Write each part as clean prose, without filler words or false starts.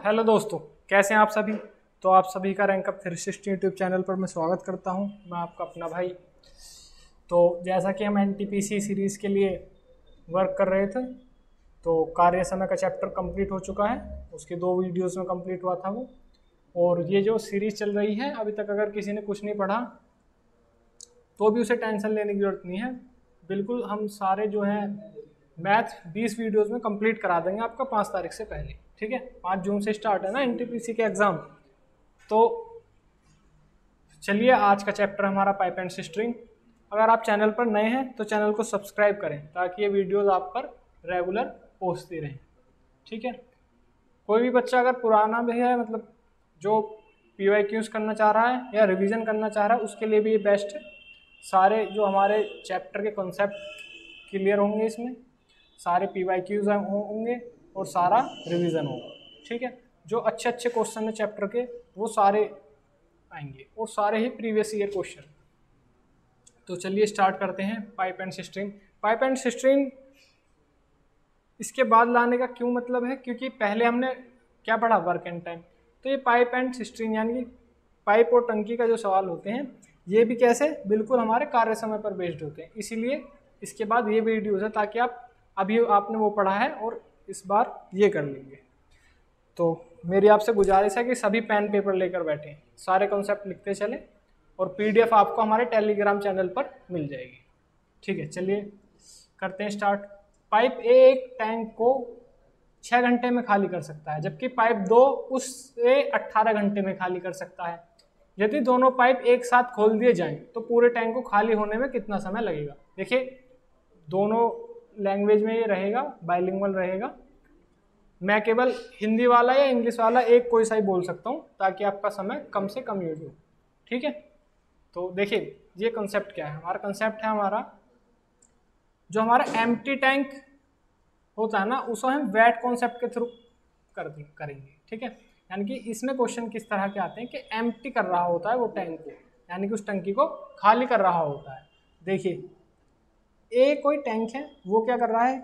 Hello दोस्तों, कैसे हैं आप सभी। तो आप सभी का रैंक अप 360 यूट्यूब चैनल पर मैं स्वागत करता हूं। मैं आपका अपना भाई। तो जैसा कि हम एनटीपीसी सीरीज़ के लिए वर्क कर रहे थे, तो कार्य समय का चैप्टर कंप्लीट हो चुका है। उसके 2 वीडियोस में कंप्लीट हुआ था वो। और ये जो सीरीज़ चल रही है, अभी तक अगर किसी ने कुछ नहीं पढ़ा तो भी उसे टेंशन लेने की जरूरत नहीं है। बिल्कुल हम सारे जो हैं मैथ 20 वीडियोस में कंप्लीट करा देंगे आपका 5 तारीख से पहले। ठीक है, 5 जून से स्टार्ट है ना एनटीपीसी के एग्ज़ाम। तो चलिए, आज का चैप्टर हमारा पाइप एंड स्ट्रिंग। अगर आप चैनल पर नए हैं तो चैनल को सब्सक्राइब करें ताकि ये वीडियोस आप पर रेगुलर पहुंचती रहें। ठीक है, कोई भी बच्चा अगर पुराना भी है, मतलब जो PYQs करना चाह रहा है या रिवीजन करना चाह रहा है, उसके लिए भी ये बेस्ट है। सारे जो हमारे चैप्टर के कॉन्सेप्ट क्लियर होंगे, इसमें सारे PYQs होंगे और सारा रिवीजन होगा। ठीक है, जो अच्छे अच्छे क्वेश्चन है चैप्टर के वो सारे आएंगे और सारे ही प्रीवियस ईयर क्वेश्चन। तो चलिए स्टार्ट करते हैं pipe and string. Pipe and string इसके बाद लाने का क्यों मतलब है, क्योंकि पहले हमने क्या पढ़ा, वर्क एंड टाइम। तो ये पाइप एंड स्ट्रिंग यानी कि पाइप और टंकी का जो सवाल होते हैं, ये भी कैसे बिल्कुल हमारे कार्य समय पर बेस्ड होते हैं। इसीलिए इसके बाद ये वीडियोज़ है ताकि आप अभी आपने वो पढ़ा है और इस बार ये कर लेंगे। तो मेरी आपसे गुजारिश है कि सभी पेन पेपर लेकर बैठें, सारे कॉन्सेप्ट लिखते चलें और PDF आपको हमारे टेलीग्राम चैनल पर मिल जाएगी। ठीक है, चलिए करते हैं स्टार्ट। पाइप ए एक टैंक को 6 घंटे में खाली कर सकता है, जबकि पाइप 2 उससे 18 घंटे में खाली कर सकता है। यदि दोनों पाइप एक साथ खोल दिए जाएं तो पूरे टैंक को खाली होने में कितना समय लगेगा। देखिए, दोनों लैंग्वेज में ये रहेगा, बाइलिंगुअल रहेगा। मैं केवल हिंदी वाला या इंग्लिश वाला एक कोई सा ही बोल सकता हूँ ताकि आपका समय कम से कम यूज हो। ठीक है, तो देखिए ये कंसेप्ट क्या है। हमारा कंसेप्ट है, हमारा जो हमारा एम्प्टी टैंक होता है ना, उसको हम वेट कॉन्सेप्ट के थ्रू करेंगे। ठीक है, यानी कि इसमें क्वेश्चन किस तरह के आते हैं कि एम्प्टी कर रहा होता है वो टैंक को, यानी कि उस टंकी को खाली कर रहा होता है। देखिए, ए कोई टैंक है, वो क्या कर रहा है,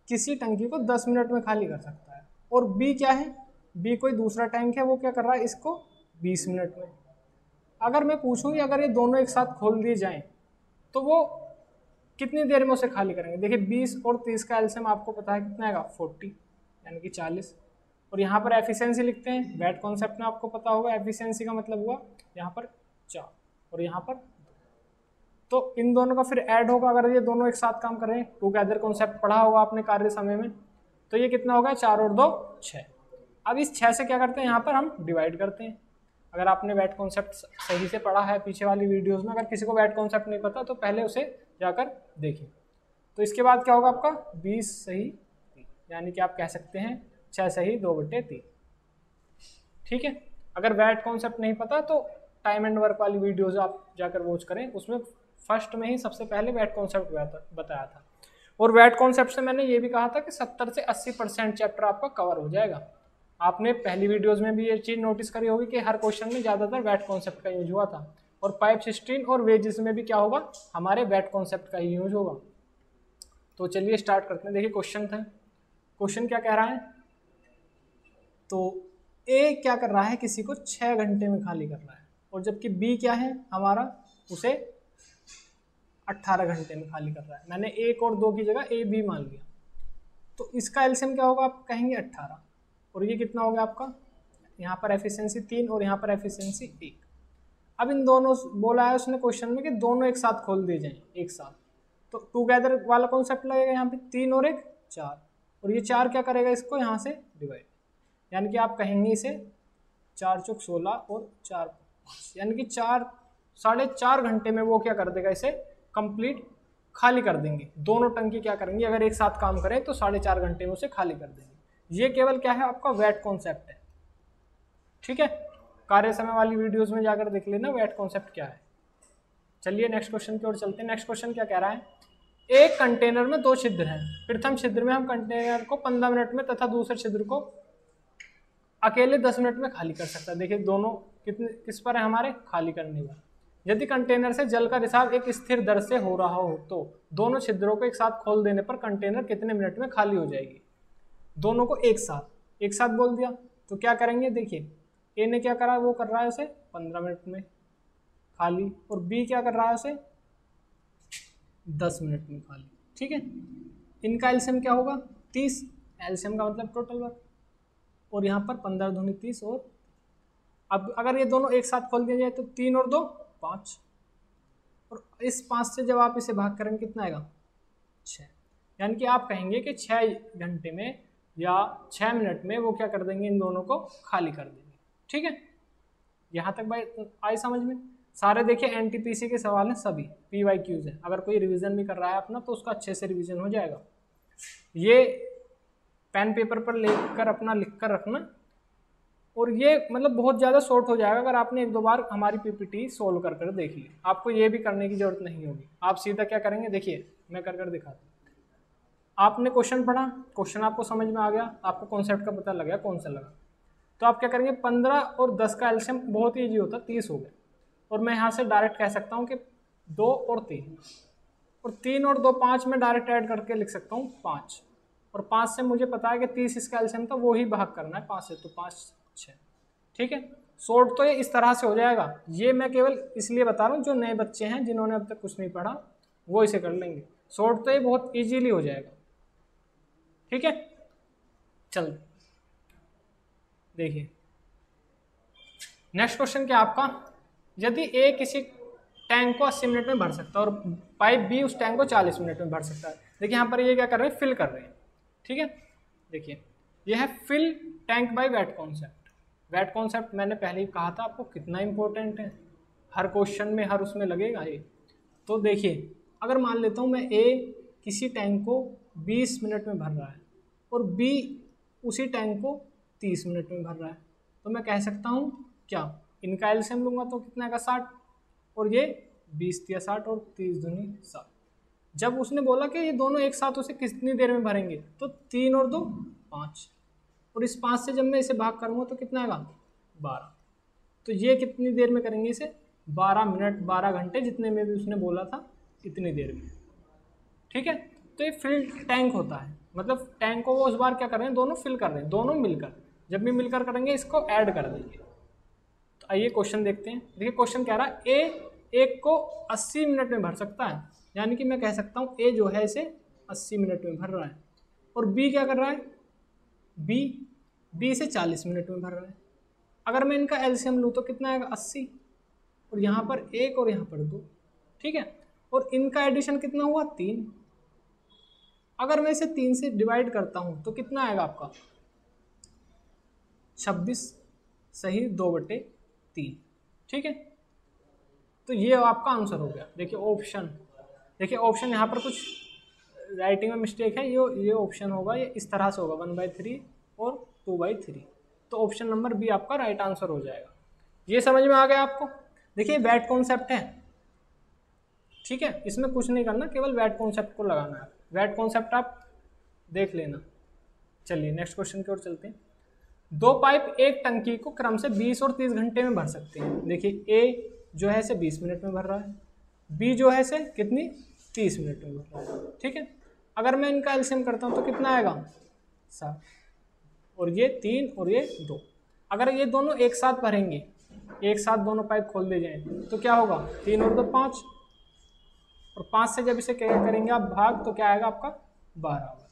किसी टंकी को 10 मिनट में खाली कर सकता है। और बी क्या है, बी कोई दूसरा टैंक है, वो क्या कर रहा है, इसको 20 मिनट में। अगर मैं पूछूं कि अगर ये दोनों एक साथ खोल दिए जाएं तो वो कितनी देर में उसे खाली करेंगे। देखिए 20 और 30 का एलसीएम आपको पता है कितना आएगा, 40 यानी कि 40। और यहाँ पर एफिशिएंसी लिखते हैं, वेट कॉन्सेप्ट में आपको पता होगा एफिशिएंसी का मतलब हुआ यहाँ पर 4 और यहाँ पर 2। तो इन दोनों का फिर ऐड होगा, अगर ये दोनों एक साथ काम करें, टुगेदर कॉन्सेप्ट पढ़ा होगा आपने कार्य समय में, तो ये कितना होगा, 4 और 2 6। अब इस 6 से क्या करते हैं, यहाँ पर हम डिवाइड करते हैं। अगर आपने वेट कॉन्सेप्ट सही से पढ़ा है पीछे वाली वीडियोस में, अगर किसी को वेट कॉन्सेप्ट नहीं पता तो पहले उसे जाकर देखिए। तो इसके बाद क्या होगा आपका, 20 सही 3, यानी कि आप कह सकते हैं 6 सही 2/3। ठीक है, अगर वेट कॉन्सेप्ट नहीं पता तो टाइम एंड वर्क वाली वीडियोज आप जाकर वॉच करें, उसमें फर्स्ट में ही सबसे पहले वेट कॉन्सेप्ट बताया था। और वेट कॉन्सेप्ट से मैंने ये भी कहा था कि 70 से 80% चैप्टर आपका कवर हो जाएगा। आपने पहली वीडियोस में भी ये चीज़ नोटिस करी होगी कि हर क्वेश्चन में ज़्यादातर वेट कॉन्सेप्ट का यूज हुआ था। और पाइप सिस्टम और वेजेस में भी क्या होगा, हमारे वेट कॉन्सेप्ट का ही यूज होगा। तो चलिए स्टार्ट करते हैं। देखिए क्वेश्चन था, क्वेश्चन क्या कह रहा है, तो ए क्या कर रहा है, किसी को 6 घंटे में खाली कर रहा है, और जबकि बी क्या है हमारा, उसे 18 घंटे में खाली कर रहा है। मैंने 1 और 2 की जगह ए बी मान लिया। तो इसका एलसीएम क्या होगा, आप कहेंगे 18, और ये कितना हो गया आपका, यहाँ पर एफिशिएंसी 3 और यहाँ पर एफिशिएंसी 1। अब इन दोनों बोला है उसने क्वेश्चन में कि दोनों एक साथ खोल दिए जाएं एक साथ, तो टुगेदर वाला कॉन्सेप्ट लगेगा यहाँ पे, 3 और 1 4, और ये 4 क्या करेगा, इसको यहाँ से डिवाइड, यानी कि आप कहेंगे इसे 4 चौक 16 और 4 5, यानी कि 4.5 घंटे में वो क्या कर देगा, इसे कंप्लीट खाली कर देंगे। दोनों टंकी क्या करेंगे, अगर एक साथ काम करें तो 4.5 घंटे में उसे खाली कर देंगे। ये केवल क्या है, आपका वेट कॉन्सेप्ट है। ठीक है, कार्य समय वाली वीडियोस में जाकर देख लेना वेट कॉन्सेप्ट क्या है। चलिए नेक्स्ट क्वेश्चन की ओर चलते हैं। नेक्स्ट क्वेश्चन क्या कह रहा है, एक कंटेनर में 2 छिद्र हैं। प्रथम छिद्र में हम कंटेनर को 15 मिनट में तथा दूसरे छिद्र को अकेले 10 मिनट में खाली कर सकता है। देखिए दोनों किस पर है, हमारे खाली करने पर। यदि कंटेनर से जल का रिसाव एक स्थिर दर से हो रहा हो तो दोनों छिद्रों को एक साथ खोल देने पर कंटेनर कितने मिनट में खाली हो जाएगी। दोनों को एक साथ बोल दिया तो क्या करेंगे, देखिए ए ने क्या करा, वो कर रहा है उसे 15 मिनट में खाली, और बी क्या कर रहा है उसे 10 मिनट में खाली। ठीक है, इनका एलसीएम क्या होगा 30, एलसीएम का मतलब टोटल वर्क, और यहाँ पर 15 दूनी 30, और अब अगर ये दोनों एक साथ खोल दिया जाए तो 3 और 2 5, और इस 5 से जब आप इसे भाग करेंगे कितना आएगा 6, यानी कि आप कहेंगे कि 6 घंटे में या 6 मिनट में वो क्या कर देंगे, इन दोनों को खाली कर देंगे। ठीक है, यहाँ तक भाई आई समझ में। सारे देखिए एनटीपीसी के सवाल हैं, सभी पीवाईक्यूज हैं, अगर कोई रिवीजन भी कर रहा है अपना तो उसका अच्छे से रिवीजन हो जाएगा। ये पेन पेपर पर लेकर अपना लिख कर रखना, और ये मतलब बहुत ज़्यादा शॉर्ट हो जाएगा अगर आपने 1-2 बार हमारी पीपीटी सोल्व कर कर देख ली। आपको ये भी करने की जरूरत नहीं होगी, आप सीधा क्या करेंगे, देखिए मैं कर कर दिखाता हूँ। आपने क्वेश्चन पढ़ा, क्वेश्चन आपको समझ में आ गया, आपको कॉन्सेप्ट का पता लग गया कौन सा लगा, तो आप क्या करेंगे 15 और 10 का एलसीएम बहुत ही ईजी होता है, 30 हो गया, और मैं यहाँ से डायरेक्ट कह सकता हूँ कि 2 और 3, और 3 और 2 5 में डायरेक्ट ऐड करके लिख सकता हूँ 5, और 5 से मुझे पता है कि 30 इसका एलसीएम था, वो ही भाग करना है 5 से, तो 5 6। ठीक है, शॉर्ट तो ये इस तरह से हो जाएगा, ये मैं केवल इसलिए बता रहा हूँ जो नए बच्चे हैं जिन्होंने अब तक कुछ नहीं पढ़ा वो इसे कर लेंगे, शॉर्ट तो ये बहुत ईजीली हो जाएगा। ठीक है, चल देखिए नेक्स्ट क्वेश्चन क्या आपका, यदि ए किसी टैंक को 80 मिनट में भर सकता है और पाइप बी उस टैंक को 40 मिनट में भर सकता है। देखिए यहाँ पर ये क्या कर रहे हैं, फिल कर रहे हैं। ठीक है, देखिए ये है fill tank by wet concept. Wet concept मैंने पहले ही कहा था आपको कितना इंपॉर्टेंट है, हर क्वेश्चन में हर उसमें लगेगा ये। तो देखिए अगर मान लेता हूँ मैं ए किसी टैंक को 20 मिनट में भर रहा है और बी उसी टैंक को 30 मिनट में भर रहा है, तो मैं कह सकता हूँ क्या, इनका एलसीएम लूंगा तो कितना का 60, और ये 20 या 60 और 30 दूनी 60। जब उसने बोला कि ये दोनों एक साथ उसे कितनी देर में भरेंगे, तो 3 और 2 5, और इस 5 से जब मैं इसे भाग करूँगा तो कितना आएगा 12, तो ये कितनी देर में करेंगे इसे 12 मिनट 12 घंटे, जितने में भी उसने बोला था इतनी देर में। ठीक है, तो ये फिल टैंक होता है, मतलब टैंक को वो उस बार क्या कर रहे हैं, दोनों फिल कर रहे हैं, दोनों मिलकर, जब भी मिलकर करेंगे इसको ऐड कर देंगे। तो आइए क्वेश्चन देखते हैं। देखिए क्वेश्चन कह रहा है ए एक को 80 मिनट में भर सकता है, यानी कि मैं कह सकता हूँ ए जो है इसे 80 मिनट में भर रहा है, और बी क्या कर रहा है, बी इसे 40 मिनट में भर रहा है। अगर मैं इनका एलसीएम लूँ तो कितना आएगा 80, और यहाँ पर 1 और यहाँ पर 2। ठीक है, और इनका एडिशन कितना हुआ 3। अगर मैं इसे 3 से डिवाइड करता हूँ तो कितना आएगा आपका 26, सही 2/3। ठीक है, तो ये आपका आंसर हो गया। देखिए ऑप्शन, देखिए ऑप्शन यहाँ पर कुछ राइटिंग में मिस्टेक है, ये ऑप्शन होगा, ये इस तरह से होगा 1/3 और 2/3, तो ऑप्शन नंबर बी आपका राइट आंसर हो जाएगा। ये समझ में आ गया आपको। देखिए वेट कॉन्सेप्ट है, ठीक है, इसमें कुछ नहीं करना, केवल वेट कॉन्सेप्ट को लगाना है, वेट कॉन्सेप्ट आप देख लेना। चलिए नेक्स्ट क्वेश्चन की ओर चलते हैं। 2 पाइप एक टंकी को क्रम से 20 और 30 घंटे में भर सकते हैं। देखिए ए जो है इसे 20 मिनट में भर रहा है, बी जो है इसे कितनी 30 मिनट में भर रहा है। ठीक है, अगर मैं इनका एलसीएम करता हूँ तो कितना आएगा 7, और ये 3 और ये 2। अगर ये दोनों एक साथ भरेंगे, एक साथ दोनों पाइप खोल दे जाएं तो क्या होगा 3 और 2 5, और 5 से जब इसे क्या करेंगे आप भाग, तो क्या आएगा आपका 12।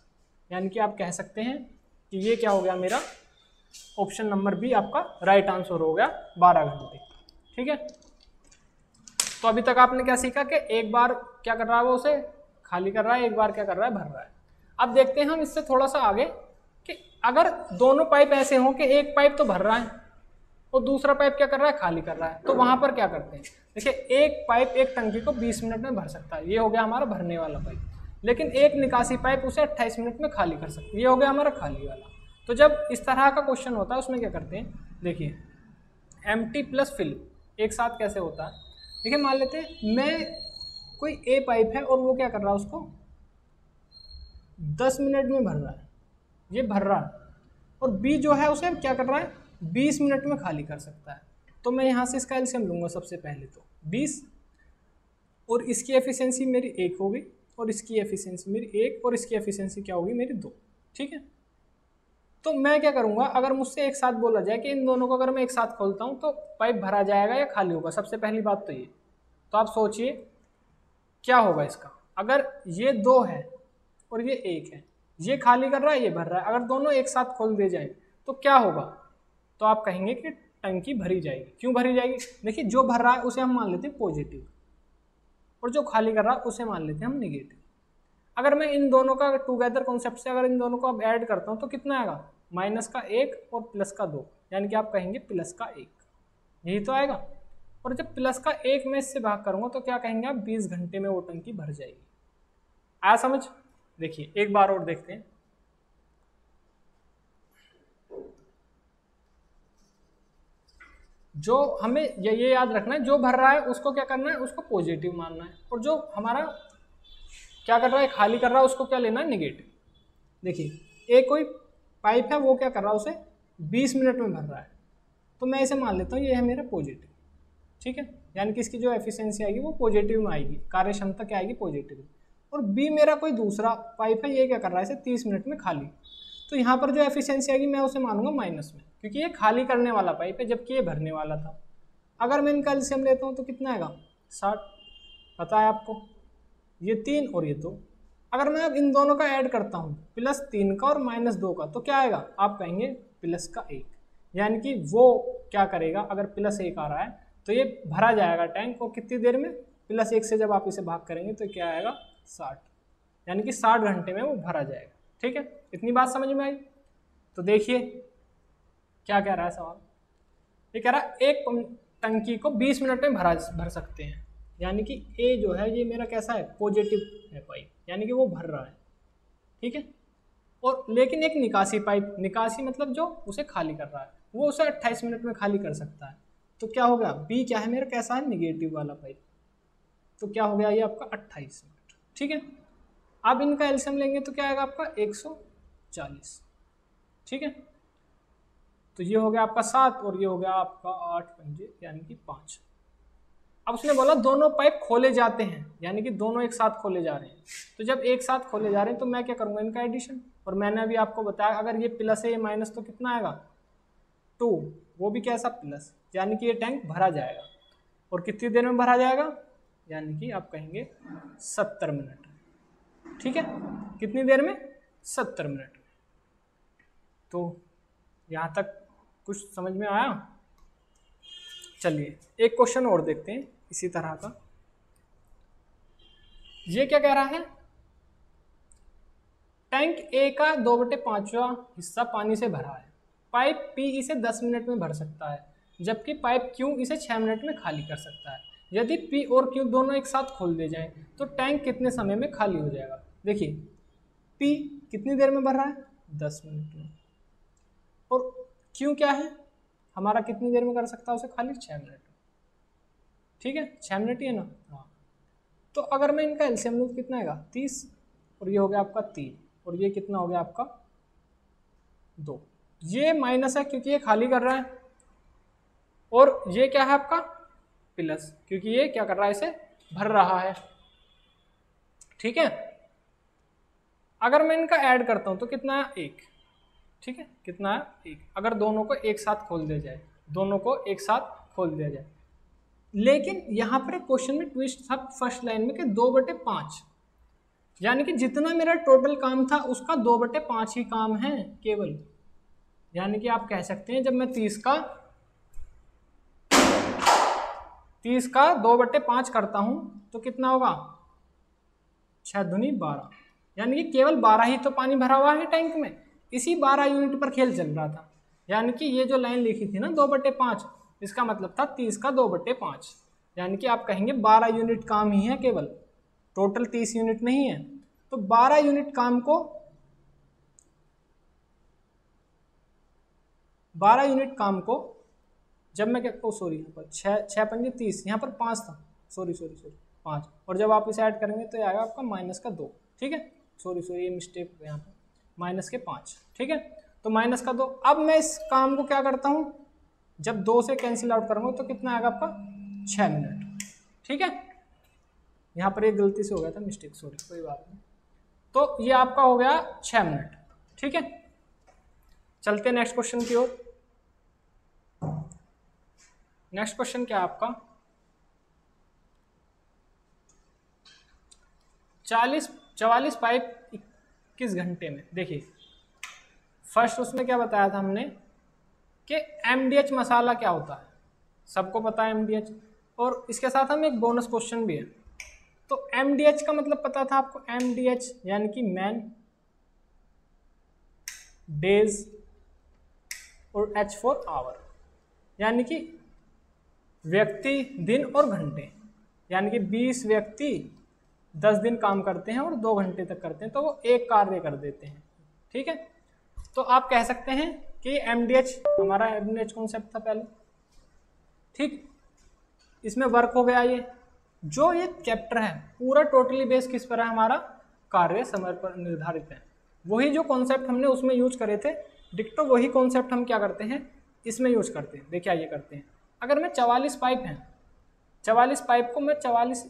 यानी कि आप कह सकते हैं कि ये क्या हो गया मेरा ऑप्शन नंबर बी आपका राइट आंसर हो गया 12 घंटे। ठीक है, तो अभी तक आपने क्या सीखा कि एक बार क्या कर रहा है वो उसे खाली कर रहा है, एक बार क्या कर रहा है भर रहा है। अब देखते हैं हम इससे थोड़ा सा आगे कि अगर दोनों पाइप ऐसे हों कि एक पाइप तो भर रहा है और दूसरा पाइप क्या कर रहा है खाली कर रहा है, तो वहां पर क्या करते हैं। देखिए एक पाइप एक टंकी को 20 मिनट में भर सकता है, ये हो गया हमारा भरने वाला पाइप, लेकिन एक निकासी पाइप उसे 28 मिनट में खाली कर सकती है, ये हो गया हमारा खाली वाला। तो जब इस तरह का क्वेश्चन होता है उसमें क्या करते हैं, देखिए एम्प्टी प्लस फिल एक साथ कैसे होता है। देखिए मान लेते हैं मैं कोई ए पाइप है और वो क्या कर रहा है उसको 10 मिनट में भर रहा है, ये भर रहा है, और बी जो है उसे क्या कर रहा है 20 मिनट में खाली कर सकता है। तो मैं यहाँ से इसका एलसीएम लूँगा सबसे पहले तो 20, और इसकी एफिशिएंसी मेरी 1 होगी, और इसकी एफिशिएंसी मेरी 1, और इसकी एफिशिएंसी क्या होगी मेरी 2। ठीक है, तो मैं क्या करूंगा, अगर मुझसे एक साथ बोला जाए कि इन दोनों को अगर मैं एक साथ खोलता हूं तो पाइप भरा जाएगा या खाली होगा, सबसे पहली बात तो ये। तो आप सोचिए क्या होगा इसका। अगर ये 2 है और ये 1 है, ये खाली कर रहा है, ये भर रहा है, अगर दोनों एक साथ खोल दिए जाए तो क्या होगा? तो आप कहेंगे कि टंकी भरी जाएगी। क्यों भरी जाएगी? देखिए, जो भर रहा है उसे हम मान लेते हैं पॉजिटिव और जो खाली कर रहा है उसे मान लेते हैं हम निगेटिव। अगर मैं इन दोनों का टुगेदर कॉन्सेप्ट से अगर इन दोनों को अब ऐड करता हूं तो कितना आएगा? माइनस का 1 और प्लस का 2, यानी कि आप कहेंगे प्लस का 1, यही तो आएगा। और जब प्लस का 1 मैं इससे भाग करूंगा तो क्या कहेंगे आप? 20 घंटे में वो टंकी भर जाएगी। आया समझ? देखिए एक बार और देखते हैं। जो हमें ये याद रखना है, जो भर रहा है उसको क्या करना है? उसको पॉजिटिव मानना है, और जो हमारा क्या कर रहा है, खाली कर रहा है, उसको क्या लेना है? निगेटिव। देखिए एक कोई पाइप है, वो क्या कर रहा है? उसे 20 मिनट में भर रहा है, तो मैं इसे मान लेता हूँ ये है मेरा पॉजिटिव, ठीक है। यानी कि इसकी जो एफिशिएंसी आएगी वो पॉजिटिव में आएगी, कार्य क्षमता क्या आएगी? पॉजिटिव। और बी मेरा कोई दूसरा पाइप है, ये क्या कर रहा है? इसे 30 मिनट में खाली, तो यहाँ पर जो एफिशिएंसी आएगी मैं उसे मानूंगा माइनस में, क्योंकि ये खाली करने वाला पाइप है जबकि ये भरने वाला था। अगर मैं इनका एलसीएम लेता हूँ तो कितना आएगा? 60, पता है आपको, ये 3 और ये 2। अगर मैं अब इन दोनों का ऐड करता हूँ, प्लस 3 का और माइनस 2 का, तो क्या आएगा? आप कहेंगे प्लस का 1, यानी कि वो क्या करेगा? अगर प्लस 1 आ रहा है तो ये भरा जाएगा टैंक, और कितनी देर में? प्लस 1 से जब आप इसे भाग करेंगे तो क्या आएगा? 60, यानी कि 60 घंटे में वो भरा जाएगा, ठीक है। इतनी बात समझ में आई? तो देखिए क्या कह रहा है सवाल, ये कह रहा है एक टंकी को 20 मिनट में भर सकते हैं, यानी कि ए जो है ये मेरा कैसा है? पॉजिटिव है पाइप, यानी कि वो भर रहा है, ठीक है। और लेकिन एक निकासी पाइप, निकासी मतलब जो उसे खाली कर रहा है, वो उसे 28 मिनट में खाली कर सकता है। तो क्या हो गया? बी क्या है मेरा? कैसा है? निगेटिव वाला पाइप। तो क्या हो गया? ये आपका 28 मिनट, ठीक है। अब इनका एलसीएम लेंगे तो क्या आएगा आपका? 140, ठीक है। तो ये हो गया आपका 7 और ये हो गया आपका 8 पंजे यानी कि 5। अब उसने बोला दोनों पाइप खोले जाते हैं, यानी कि दोनों एक साथ खोले जा रहे हैं। तो जब एक साथ खोले जा रहे हैं तो मैं क्या करूंगा? इनका एडिशन। और मैंने अभी आपको बताया अगर ये प्लस है ये माइनस तो कितना आएगा? 2, वो भी कैसा? प्लस, यानी कि ये टैंक भरा जाएगा। और कितनी देर में भरा जाएगा? यानी कि आप कहेंगे 70 मिनट, ठीक है। कितनी देर में? 70 मिनट। तो यहाँ तक कुछ समझ में आया? चलिए एक क्वेश्चन और देखते हैं इसी तरह का। ये क्या कह रहा है? टैंक ए का 2/5वां हिस्सा पानी से भरा है, पाइप पी इसे 10 मिनट में भर सकता है, जबकि पाइप क्यू इसे 6 मिनट में खाली कर सकता है। यदि पी और क्यू दोनों एक साथ खोल दिए जाएं तो टैंक कितने समय में खाली हो जाएगा? देखिए पी कितनी देर में भर रहा है? 10 मिनट में। और क्यू क्या है हमारा? कितनी देर में कर सकता है उसे खाली? 6 मिनट में, ठीक है। 6 मिनट ही है ना? हाँ। तो अगर मैं इनका एलसीएम लूँ कितना आएगा? 30, और ये हो गया आपका 3, और ये कितना हो गया आपका? 2। ये माइनस है क्योंकि ये खाली कर रहा है, और ये क्या है आपका? प्लस, क्योंकि ये क्या कर रहा है? इसे भर रहा है, ठीक है। अगर मैं इनका ऐड करता हूं तो कितना है? 1, ठीक है। कितना है? 1। अगर दोनों को एक साथ खोल दिया जाए, दोनों को एक साथ खोल दिया जाए, लेकिन यहां पर क्वेश्चन में ट्विस्ट था फर्स्ट लाइन में कि 2/5, यानी कि जितना मेरा टोटल काम था उसका 2/5 ही काम है केवल। यानी कि आप कह सकते हैं जब मैं 30 का 2/5 करता हूं तो कितना होगा? 6 दूनी 12, यानी कि केवल 12 ही तो पानी भरा हुआ है टैंक में। इसी 12 यूनिट पर खेल चल रहा था। यानी कि ये जो लाइन लिखी थी ना 2/5, इसका मतलब था 30 का 2/5, यानी कि आप कहेंगे 12 यूनिट काम ही है केवल, टोटल 30 यूनिट नहीं है। तो 12 यूनिट काम को 12 यूनिट काम को जब मैं क्या सॉरी 6 पंजे 30, यहाँ पर 5 था, सॉरी 5, और जब आप इसे ऐड करेंगे तो आएगा आपका माइनस का 2, ठीक है। सॉरी ये मिस्टेक हो गया यहाँ पर, माइनस के 5, ठीक है। तो माइनस का 2। अब मैं इस काम को क्या करता हूँ? जब 2 से कैंसिल आउट करूँगा तो कितना आएगा आपका? 6 मिनट, ठीक है। यहाँ पर एक गलती से हो गया था मिस्टेक, सॉरी, कोई बात नहीं। तो ये आपका हो गया 6 मिनट, ठीक है। चलते हैं नेक्स्ट क्वेश्चन की ओर। नेक्स्ट क्वेश्चन क्या है आपका, 44 पाइप 21 घंटे में। देखिए फर्स्ट उसमें क्या बताया था हमने कि MDH मसाला क्या होता है, सबको पता है MDH, और इसके साथ हम एक बोनस क्वेश्चन भी है। तो MDH का मतलब पता था आपको, MDH यानी कि मैन डेज और H फॉर आवर, यानी कि व्यक्ति दिन और घंटे, यानी कि 20 व्यक्ति 10 दिन काम करते हैं और 2 घंटे तक करते हैं, तो वो एक कार्य कर देते हैं। ठीक है, तो आप कह सकते हैं कि MDH हमारा MDH कॉन्सेप्ट था पहले। ठीक, इसमें वर्क हो गया। ये जो ये चैप्टर है पूरा टोटली बेस किस पर है, हमारा कार्य समय पर निर्धारित है। वही जो कॉन्सेप्ट हमने उसमें यूज करे थे डिक्टो, वही कॉन्सेप्ट हम क्या करते हैं इसमें यूज करते हैं। देखिए ये करते हैं, अगर मैं 44 पाइप हैं, 44 पाइप को मैं 44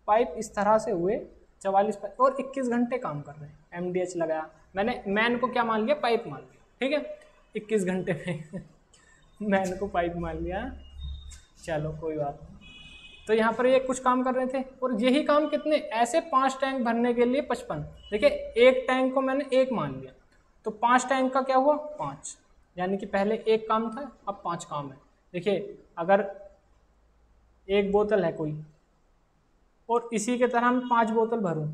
पाइप इस तरह से हुए 44 पाइप और 21 घंटे काम कर रहे हैं। MDH लगाया मैंने, मैन को क्या मान लिया, पाइप मान लिया। ठीक है, 21 घंटे में मैन को पाइप मान लिया, चलो कोई बात नहीं। तो यहाँ पर ये कुछ काम कर रहे थे और यही काम कितने, ऐसे 5 टैंक भरने के लिए 55। देखिए एक टैंक को मैंने 1 मान लिया, तो 5 टैंक का क्या हुआ 5, यानी कि पहले 1 काम था अब 5 काम है। देखिए अगर 1 बोतल है कोई और इसी के तरह मैं 5 बोतल भरूं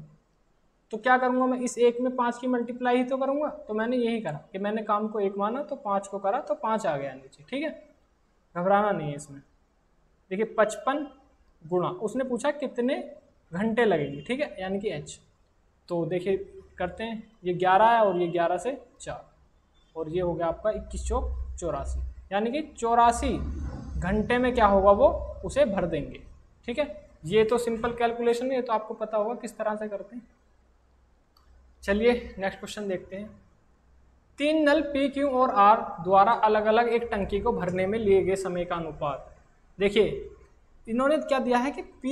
तो क्या करूंगा मैं, इस 1 में 5 की मल्टीप्लाई ही तो करूंगा। तो मैंने यही करा कि मैंने काम को 1 माना तो 5 को करा तो 5 आ गया नीचे। ठीक है, घबराना नहीं है इसमें। देखिए 55 गुणा, उसने पूछा कितने घंटे लगेंगे, ठीक है, यानी कि H। तो देखिए करते हैं, ये 11 है और ये 11 से 4 और ये हो गया आपका 21 चौक 84, यानी कि 84 घंटे में क्या होगा वो उसे भर देंगे। ठीक है, ये तो सिंपल कैलकुलेशन है, तो आपको पता होगा किस तरह से करते हैं। चलिए नेक्स्ट क्वेश्चन देखते हैं। 3 नल P, Q और R द्वारा अलग अलग एक टंकी को भरने में लिए गए समय का अनुपात। देखिए इन्होंने क्या दिया है कि P,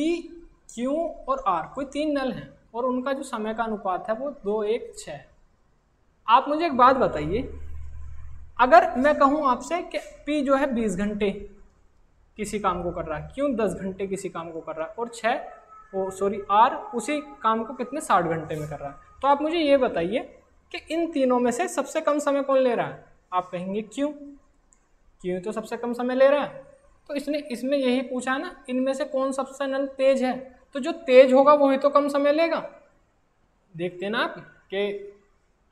Q और R कोई 3 नल हैं और उनका जो समय का अनुपात है वो 2:1:6। आप मुझे एक बात बताइए, अगर मैं कहूँ आपसे कि P जो है 20 घंटे किसी काम को कर रहा है, Q 10 घंटे किसी काम को कर रहा है और R उसी काम को कितने 60 घंटे में कर रहा है, तो आप मुझे ये बताइए कि इन तीनों में से सबसे कम समय कौन ले रहा है। आप कहेंगे Q तो सबसे कम समय ले रहा है। तो इसमें यही पूछा है ना, इनमें से कौन सबसे नल तेज है, तो जो तेज होगा वही तो कम समय लेगा। देखते हैं ना आप कि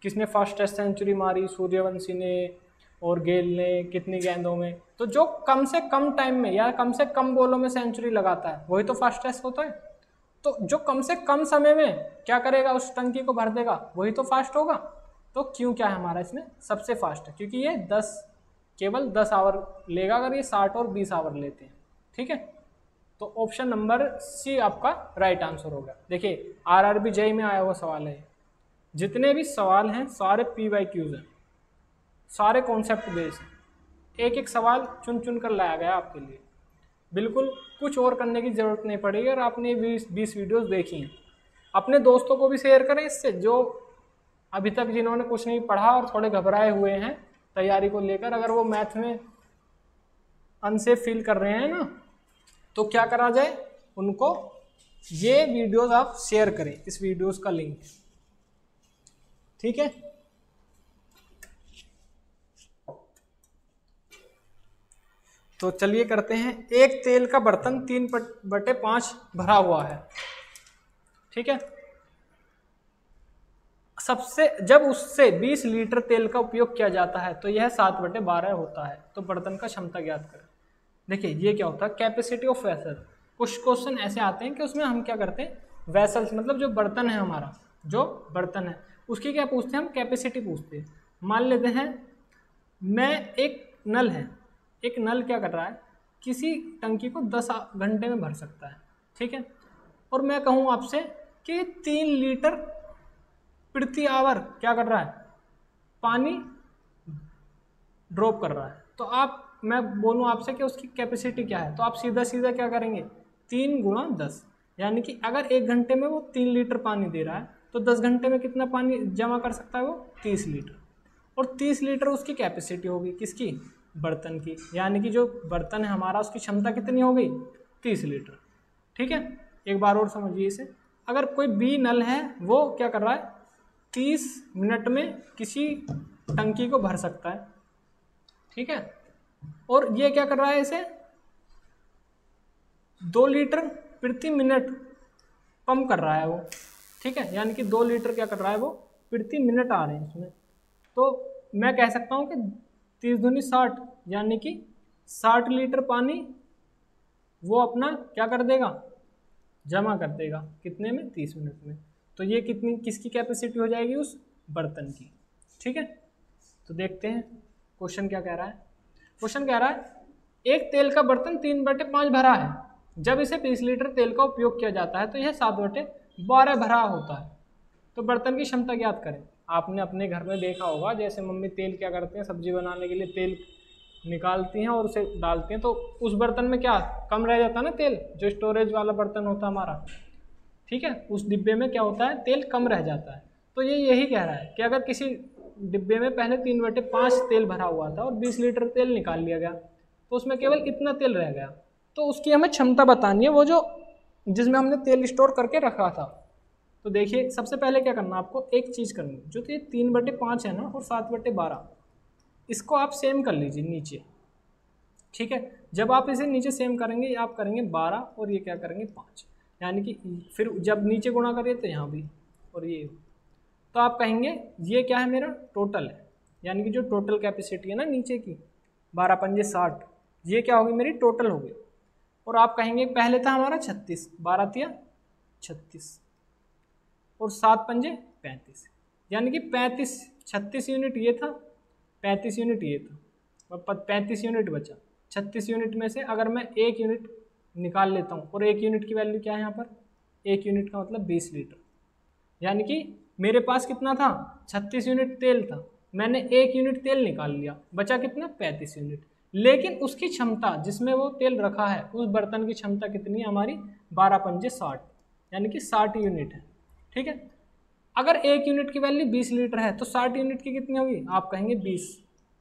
किसने फास्टेस्ट सेंचुरी मारी, सूर्यवंशी ने और गेल ने कितनी गेंदों में। तो जो कम से कम टाइम में या कम से कम बॉलों में सेंचुरी लगाता है वही तो फास्टेस्ट होता है। तो जो कम से कम समय में क्या करेगा, उस टंकी को भर देगा, वही तो फास्ट होगा। तो क्यों क्या है हमारा इसमें सबसे फास्ट है, क्योंकि ये केवल 10 आवर लेगा, अगर ये 60 और 20 आवर लेते हैं। ठीक है, तो ऑप्शन नंबर सी आपका राइट आंसर होगा। देखिए RRB JEE में आया हुआ सवाल है, जितने भी सवाल हैं सारे PYQs हैं, सारे कॉन्सेप्ट बेस्ड हैं, एक एक सवाल चुन चुन कर लाया गया आपके लिए। बिल्कुल कुछ और करने की ज़रूरत नहीं पड़ेगी। और आपने 20 वीडियोस देखी हैं, अपने दोस्तों को भी शेयर करें इससे, जो अभी तक जिन्होंने कुछ नहीं पढ़ा और थोड़े घबराए हुए हैं तैयारी को लेकर। अगर वो मैथ में अनसेफ फील कर रहे हैं ना, तो क्या करा जाए, उनको ये वीडियोस आप शेयर करें, इस वीडियोस का लिंक। ठीक है, तो चलिए करते हैं। एक तेल का बर्तन 3/5 भरा हुआ है। ठीक है, जब उससे 20 लीटर तेल का उपयोग किया जाता है तो यह 7/12 होता है। तो बर्तन का क्षमता ज्ञात करें। देखिए ये क्या होता है, कैपेसिटी ऑफ वेसल। कुछ क्वेश्चन ऐसे आते हैं कि उसमें हम क्या करते हैं, वेसल्स मतलब जो बर्तन है हमारा, जो बर्तन है उसकी क्या पूछते हैं हम, कैपेसिटी पूछते हैं। मान लेते हैं मैं एक नल क्या कर रहा है, किसी टंकी को 10 घंटे में भर सकता है। ठीक है, और मैं कहूँ आपसे कि 3 लीटर प्रति आवर क्या कर रहा है, पानी ड्रॉप कर रहा है। तो मैं बोलूँ आपसे कि उसकी कैपेसिटी क्या है, तो आप सीधा सीधा क्या करेंगे, 3 × 10, यानी कि अगर 1 घंटे में वो 3 लीटर पानी दे रहा है तो 10 घंटे में कितना पानी जमा कर सकता है वो, 30 लीटर। और 30 लीटर उसकी कैपेसिटी होगी, किसकी, बर्तन की। यानी कि जो बर्तन है हमारा उसकी क्षमता कितनी हो गई, 30 लीटर। ठीक है, एक बार और समझिए इसे। अगर कोई बी नल है वो क्या कर रहा है, 30 मिनट में किसी टंकी को भर सकता है। ठीक है, और ये क्या कर रहा है, इसे 2 लीटर प्रति मिनट पंप कर रहा है वो। ठीक है, यानी कि 2 लीटर क्या कर रहा है वो प्रति मिनट आ रहे हैं इसमें। तो मैं कह सकता हूँ कि 30 दूनी 60, यानी कि 60 लीटर पानी वो अपना क्या कर देगा, जमा कर देगा, कितने में, 30 मिनट में। तो ये कितनी, किसकी कैपेसिटी हो जाएगी, उस बर्तन की। ठीक है, तो देखते हैं क्वेश्चन क्या कह रहा है। क्वेश्चन कह रहा है एक तेल का बर्तन 3/5 भरा है, जब इसे 20 लीटर तेल का उपयोग किया जाता है तो यह 7/12 भरा होता है। तो बर्तन की क्षमता ज्ञात करें। आपने अपने घर में देखा होगा, जैसे मम्मी तेल क्या करते हैं, सब्जी बनाने के लिए तेल निकालती हैं और उसे डालती हैं, तो उस बर्तन में क्या कम रह जाता है ना तेल, जो स्टोरेज वाला बर्तन होता है हमारा। ठीक है, उस डिब्बे में क्या होता है, तेल कम रह जाता है। तो ये यही कह रहा है कि अगर किसी डिब्बे में पहले 3/5 तेल भरा हुआ था और 20 लीटर तेल निकाल लिया गया, तो उसमें केवल इतना तेल रह गया, तो उसकी हमें क्षमता बतानी है, वो जो जिसमें हमने तेल स्टोर करके रखा था। तो देखिए सबसे पहले क्या करना, आपको एक चीज़ करनी, जो तो ये 3/5 है ना और 7/12, इसको आप सेम कर लीजिए नीचे। ठीक है, जब आप इसे नीचे सेम करेंगे, आप करेंगे 12 और ये क्या करेंगे 5, यानी कि फिर जब नीचे गुणा करिए तो यहाँ भी और ये, तो आप कहेंगे ये क्या है, मेरा टोटल है, यानी कि जो टोटल कैपेसिटी है ना नीचे की 12 पंजे 60, ये क्या होगी, मेरी टोटल होगी। और आप कहेंगे पहले था हमारा 36, 12 तिया 36 और 7 पंजे 35, यानी कि 36 यूनिट ये था, 35 यूनिट ये था, और 35 यूनिट बचा। 36 यूनिट में से अगर मैं 1 यूनिट निकाल लेता हूँ, और 1 यूनिट की वैल्यू क्या है यहाँ पर, 1 यूनिट का मतलब 20 लीटर, यानी कि मेरे पास कितना था, 36 यूनिट तेल था, मैंने 1 यूनिट तेल निकाल लिया, बचा कितना, 35 यूनिट। लेकिन उसकी क्षमता जिसमें वो तेल रखा है, उस बर्तन की क्षमता कितनी है हमारी, 12 पंजे 60, यानी कि 60 यूनिट है। ठीक है, अगर 1 यूनिट की वैल्यू 20 लीटर है तो 60 यूनिट की कितनी होगी, आप कहेंगे 20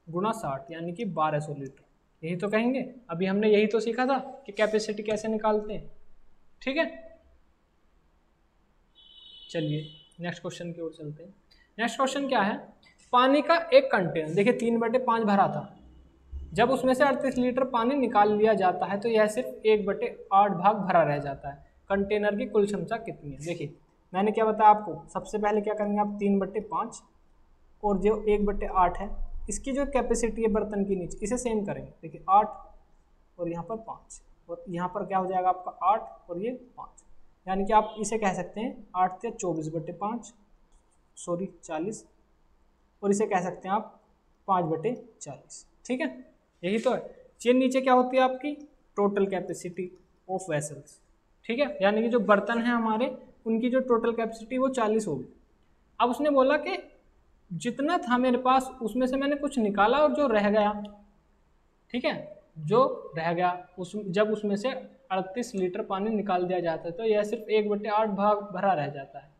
गुणा 60, यानी कि 1200 लीटर, यही तो कहेंगे। अभी हमने यही तो सीखा था कि कैपेसिटी कैसे निकालते हैं। ठीक है, चलिए नेक्स्ट क्वेश्चन की ओर चलते हैं। नेक्स्ट क्वेश्चन क्या है, पानी का एक कंटेनर, देखिए 3/5 भरा था, जब उसमें से 38 लीटर पानी निकाल लिया जाता है तो यह सिर्फ 1/8 भाग भरा रह जाता है। कंटेनर की कुल क्षमता कितनी है। देखिए मैंने क्या बताया आपको, सबसे पहले क्या करेंगे आप, 3/5 और जो 1/8 है, इसकी जो कैपेसिटी है बर्तन की नीचे, इसे सेम करेंगे। देखिए 8 और यहाँ पर 5, और यहाँ पर क्या हो जाएगा आपका 8 और ये 5, यानी कि आप इसे कह सकते हैं 8 या 24/5, सॉरी 40, और इसे कह सकते हैं आप 5/40। ठीक है, यही तो है। ये नीचे क्या होती है आपकी, टोटल कैपेसिटी ऑफ वेसल्स। ठीक है, यानी कि जो बर्तन हैं हमारे, उनकी जो टोटल कैपेसिटी वो 40 होगी। अब उसने बोला कि जितना था मेरे पास उसमें से मैंने कुछ निकाला और जो रह गया, ठीक है, जो रह गया उस जब उसमें से 38 लीटर पानी निकाल दिया जाता है तो यह सिर्फ 1/8 भाग भरा रह जाता है।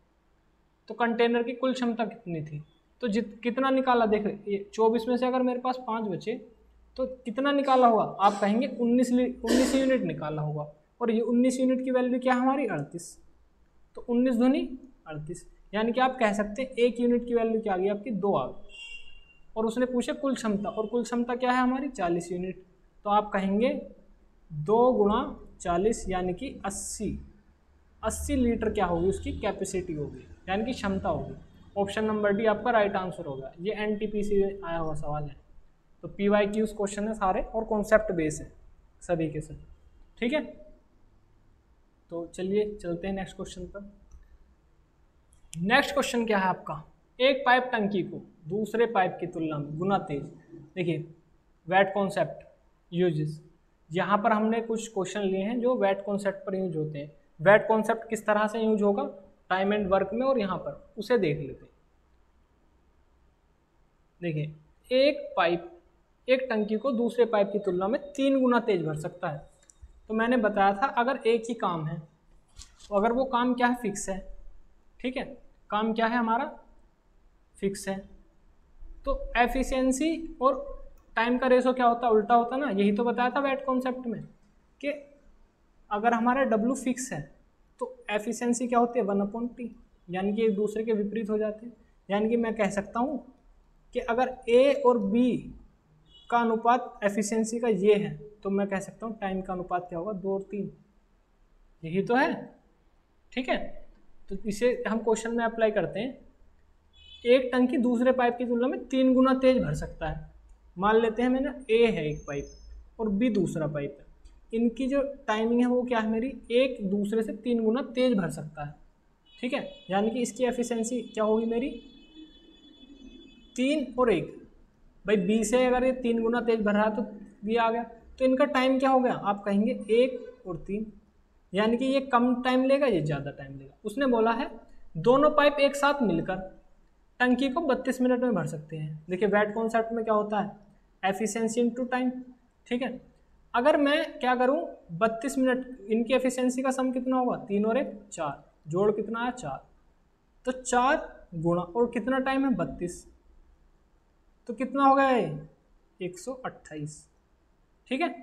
तो कंटेनर की कुल क्षमता कितनी थी, तो कितना निकाला, देख 24 में से अगर मेरे पास 5 बचे तो कितना निकाला होगा, आप कहेंगे 19 यूनिट निकाला होगा। और ये 19 यूनिट की वैल्यू क्या हमारी, 38, तो 19 दूनी 38, यानी कि आप कह सकते हैं 1 यूनिट की वैल्यू क्या आ गई आपकी, 2 आ गई। और उसने पूछे कुल क्षमता, और कुल क्षमता क्या है हमारी, 40 यूनिट, तो आप कहेंगे 2 गुणा 40 यानी कि 80 लीटर क्या होगी उसकी कैपेसिटी होगी, यानी कि क्षमता होगी। ऑप्शन नंबर डी आपका राइट आंसर होगा। ये एनटीपीसी आया हुआ सवाल है, तो PYQs क्वेश्चन है सारे और कॉन्सेप्ट बेस है सभी के सभी। ठीक है, तो चलिए चलते हैं नेक्स्ट क्वेश्चन पर। नेक्स्ट क्वेश्चन क्या है आपका, एक पाइप टंकी को दूसरे पाइप की तुलना में गुना तेज। देखिए वेट कॉन्सेप्ट यूजेस, यहाँ पर हमने कुछ क्वेश्चन लिए हैं जो वेट कॉन्सेप्ट पर यूज होते हैं। वेट कॉन्सेप्ट किस तरह से यूज होगा टाइम एंड वर्क में, और यहाँ पर उसे देख लेते हैं। देखिए एक पाइप एक टंकी को दूसरे पाइप की तुलना में 3 गुना तेज भर सकता है। तो मैंने बताया था अगर एक ही काम है, तो अगर वो काम क्या है, फिक्स है। ठीक है, काम क्या है हमारा, फिक्स है, तो एफिशिएंसी और टाइम का रेशो क्या होता है, उल्टा होता ना। यही तो बताया था वैट कॉन्सेप्ट में कि अगर हमारा W फिक्स है तो एफिशिएंसी क्या होती है 1/T, यानी कि एक दूसरे के विपरीत हो जाते हैं। यानी कि मैं कह सकता हूँ कि अगर A और B का अनुपात एफिशिएंसी का ये है तो मैं कह सकता हूँ टाइम का अनुपात क्या होगा 2 और 3। यही तो है, ठीक है। तो इसे हम क्वेश्चन में अप्लाई करते हैं। एक टंकी दूसरे पाइप की तुलना में 3 गुना तेज भर सकता है। मान लेते हैं मैंने A है एक पाइप और B दूसरा पाइप है, इनकी जो टाइमिंग है वो क्या है मेरी, एक दूसरे से 3 गुना तेज भर सकता है, ठीक है। यानी कि इसकी एफिशिएंसी क्या होगी मेरी 3 और 1। भाई B से अगर ये 3 गुना तेज भर रहा है तो B आ गया, तो इनका टाइम क्या हो गया, आप कहेंगे 1 और 3, यानी कि ये कम टाइम लेगा ये ज़्यादा टाइम लेगा। उसने बोला है दोनों पाइप एक साथ मिलकर टंकी को 32 मिनट में भर सकते हैं। देखिए वैट कॉन्सेप्ट में क्या होता है, एफिशिएंसी इनटू टाइम, ठीक है। अगर मैं क्या करूं 32 मिनट, इनकी एफिशिएंसी का सम कितना होगा 3 और 1 4, जोड़ कितना आया 4, तो 4 गुणा और कितना टाइम है 32, तो कितना हो गया ये 128, ठीक है।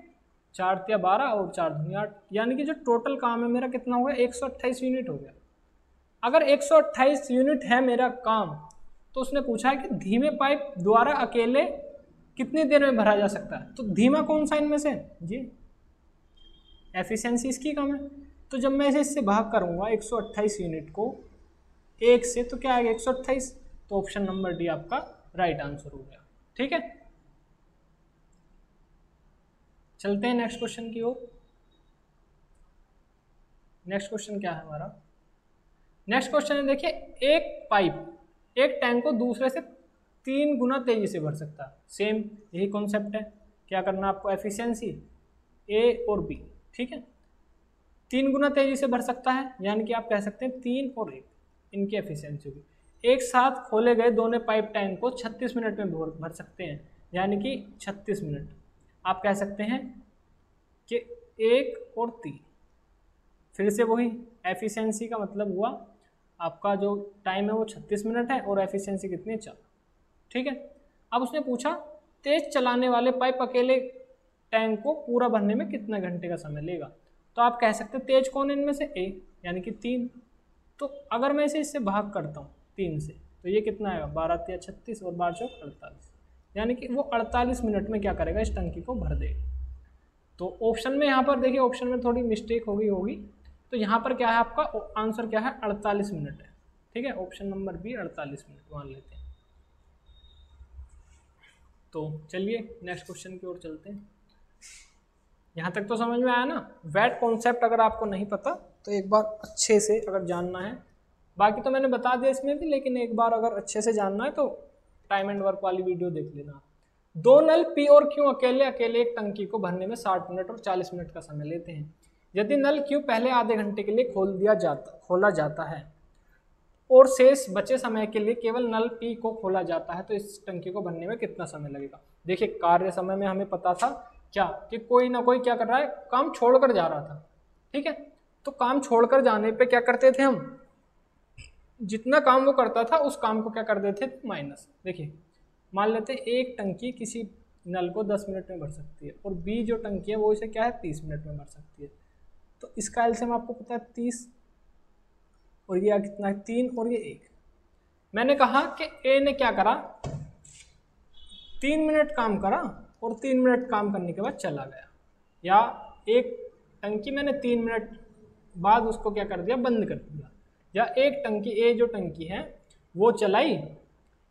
4 तिया 12 और 4 दूनी 8, यानी कि जो टोटल काम है मेरा कितना हो गया 128 यूनिट हो गया। अगर 128 यूनिट है मेरा काम, तो उसने पूछा है कि धीमे पाइप द्वारा अकेले कितनी देर में भरा जा सकता है, तो धीमा कौन सा इनमें से जी, एफिशिएंसी इसकी कम है। तो जब मैं इससे भाग करूंगा 128 यूनिट को 1 से, तो क्या आएगा 128, तो ऑप्शन नंबर डी आपका राइट आंसर हो गया, ठीक है। चलते हैं नेक्स्ट क्वेश्चन की ओर। नेक्स्ट क्वेश्चन क्या है हमारा, नेक्स्ट क्वेश्चन है देखिए, एक पाइप एक टैंक को दूसरे से 3 गुना तेजी से भर सकता है। सेम यही कॉन्सेप्ट है, क्या करना आपको, एफिशिएंसी A और B, ठीक है। 3 गुना तेजी से भर सकता है, यानी कि आप कह सकते हैं 3 और 1 इनकी एफिशिएंसी होगी। एक साथ खोले गए दोनों पाइप टैंक को 36 मिनट में भर सकते हैं, यानी कि 36 मिनट। आप कह सकते हैं कि 1 और 3, फिर से वही एफिशिएंसी का मतलब हुआ आपका जो टाइम है वो 36 मिनट है और एफिशिएंसी कितनी है 4, ठीक है। अब उसने पूछा तेज चलाने वाले पाइप अकेले टैंक को पूरा भरने में कितने घंटे का समय लेगा, तो आप कह सकते हैं तेज कौन है इनमें से A, यानी कि 3। तो अगर मैं इसे इससे भाग करता हूँ 3 से, तो ये कितना आएगा 12 तिया 36 और 12 चौक 48, यानी कि वो 48 मिनट में क्या करेगा इस टंकी को भर देगा। तो ऑप्शन में यहाँ पर देखिए, ऑप्शन में थोड़ी मिस्टेक होगी, तो यहाँ पर क्या है आपका आंसर क्या है 48 मिनट है, ठीक है। ऑप्शन नंबर बी 48 मिनट मान लेते हैं। तो चलिए नेक्स्ट क्वेश्चन की ओर चलते हैं। यहाँ तक तो समझ में आया ना। वैट कॉन्सेप्ट अगर आपको नहीं पता तो एक बार अच्छे से अगर जानना है, बाकी तो मैंने बता दिया इसमें भी, लेकिन एक बार अगर अच्छे से जानना है तो टाइम एंड वर्क वाली वीडियो देख लेना। 2 नल P और Q अकेले एक टंकी को भरने में 60 मिनट और 40 मिनट का समय लेते हैं। यदि नल Q पहले आधे घंटे के लिए खोला जाता है और शेष बचे समय के लिए केवल नल P को खोला जाता है, तो इस टंकी को भरने में कितना समय लगेगा। देखिए कार्य समय में हमें पता था क्या कि कोई ना कोई क्या कर रहा है, काम छोड़कर जा रहा था, ठीक है। तो काम छोड़कर जाने पे क्या करते थे हम, जितना काम वो करता था उस काम को क्या कर देते थे माइनस। देखिए मान लेते हैं एक टंकी किसी नल को 10 मिनट में भर सकती है और B जो टंकी है वो इसे क्या है 30 मिनट में भर सकती है। तो इसका एलसीएम आपको पता है 30, और ये कितना है 3 और ये 1। मैंने कहा कि A ने क्या करा 3 मिनट काम करा और 3 मिनट काम करने के बाद चला गया, या एक टंकी मैंने 3 मिनट बाद उसको क्या कर दिया बंद कर दिया, या एक टंकी A जो टंकी है वो चलाई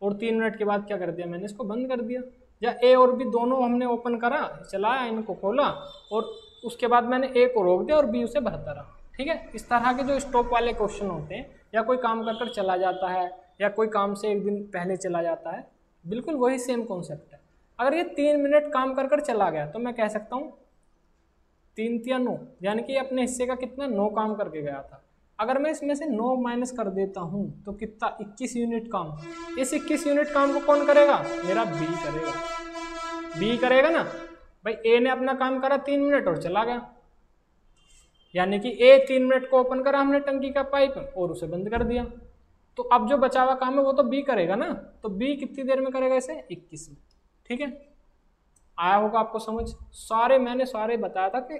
और 3 मिनट के बाद क्या कर दिया मैंने इसको बंद कर दिया, या A और B दोनों हमने ओपन करा चलाया इनको खोला और उसके बाद मैंने A को रोक दिया और B उसे भरता रहा, ठीक है। इस तरह के जो स्टॉप वाले क्वेश्चन होते हैं, या कोई काम कर कर चला जाता है या कोई काम से एक दिन पहले चला जाता है, बिल्कुल वही सेम कॉन्सेप्ट है। अगर ये 3 मिनट काम कर कर चला गया तो मैं कह सकता हूँ 3 तिया 9, यानी कि अपने हिस्से का कितना 9 काम करके गया था। अगर मैं इसमें से 9 माइनस कर देता हूँ तो कितना 21 यूनिट काम। इस 21 यूनिट काम को कौन करेगा, मेरा B करेगा। B करेगा ना भाई, A ने अपना काम करा 3 मिनट और चला गया, यानी कि A 3 मिनट को ओपन करा हमने टंकी का पाइप और उसे बंद कर दिया। तो तो अब जो बचा हुआ काम है वो तो बी करेगा ना, तो बी कितनी देर में करेगा इसे, 21 में। ठीक है, आया होगा आपको समझ। मैंने सारे बताया था कि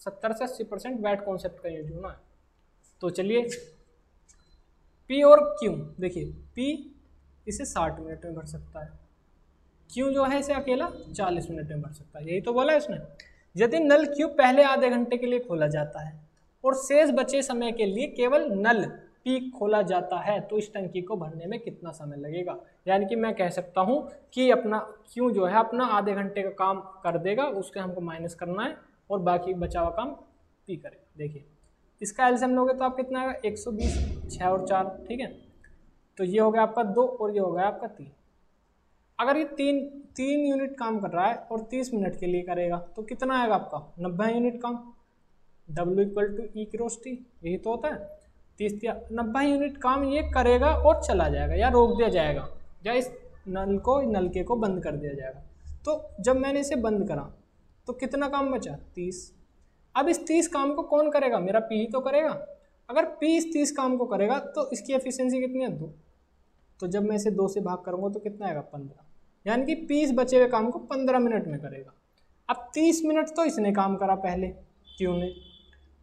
70 से 80% बैट कॉन्सेप्ट का यूज होना है। तो चलिए पी और क्यू, देखिए पी इसे 60 मिनट में भर सकता है, क्यू जो है इसे अकेला 40 मिनट में भर सकता है, यही तो बोला है इसने। यदि नल क्यू पहले आधे घंटे के लिए खोला जाता है और शेष बचे समय के लिए केवल नल पी खोला जाता है, तो इस टंकी को भरने में कितना समय लगेगा। यानी कि मैं कह सकता हूं कि अपना क्यू जो है अपना आधे घंटे का काम कर देगा, उसके हमको माइनस करना है और बाकी बचा हुआ काम पी करेगा। देखिए इसका एलसीएम लोगे तो आप कितना आएगा, 120, 6 और 4। ठीक है, तो ये हो गया आपका 2 और ये हो गया आपका 3। अगर ये तीन यूनिट काम कर रहा है और 30 मिनट के लिए करेगा तो कितना आएगा आपका, 90 यूनिट काम। W = E क्रॉस T, यही तो होता है। 90 यूनिट काम ये करेगा और चला जाएगा या रोक दिया जाएगा, या इस नलके को बंद कर दिया जाएगा। तो जब मैंने इसे बंद करा तो कितना काम बचा, 30। अब इस 30 काम को कौन करेगा, मेरा P ही तो करेगा। अगर P इस 30 काम को करेगा तो इसकी एफिशिएंसी कितनी है, 2। तो जब मैं इसे 2 से भाग करूंगा तो कितना आएगा, 15। यानी कि P इस बचे हुए काम को 15 मिनट में करेगा। अब 30 मिनट तो इसने काम करा पहले Q ने,